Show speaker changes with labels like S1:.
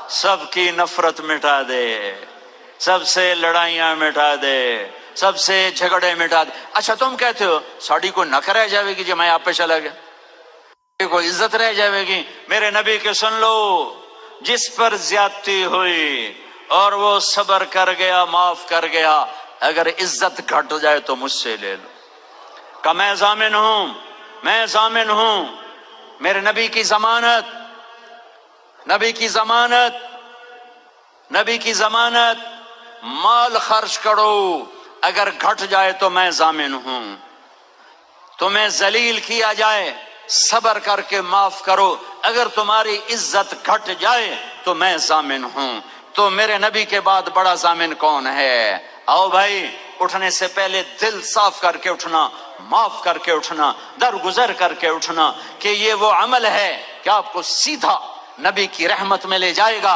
S1: سب کی نفرت مٹا دے، سب سے لڑائیاں مٹا دے، سب سے جھگڑے مٹا دے۔ اچھا تم کہتے ہو ساڑی کو نک رہ جاوے گی جو میں آپ پہ چلا گیا، کو عزت رہ جاوے گی؟ میرے نبی کے سن لو، جس پر زیادتی ہوئی اور وہ صبر کر گیا، معاف کر گیا، اگر عزت گھٹ جائے تو مجھ سے لے لو کہ میں ضامن ہوں، میں ضامن ہوں۔ میرے نبی کی ضمانت، نبی کی ضمانت، نبی کی ضمانت، مال خرچ کرو، اگر گھٹ جائے تو میں ضامن ہوں۔ تمہیں ذلیل کیا جائے، صبر کر کے معاف کرو، اگر تمہاری عزت گھٹ جائے تو میں ضامن ہوں۔ تو میرے نبی کے بعد بڑا ضامن کون ہے؟ آؤ بھائی، اٹھنے سے پہلے دل صاف کر کے اٹھنا، معاف کر کے اٹھنا، درگزر کر کے اٹھنا، کہ یہ وہ عمل ہے کہ آپ کو سیدھا نبی کی رحمت میں لے جائے گا۔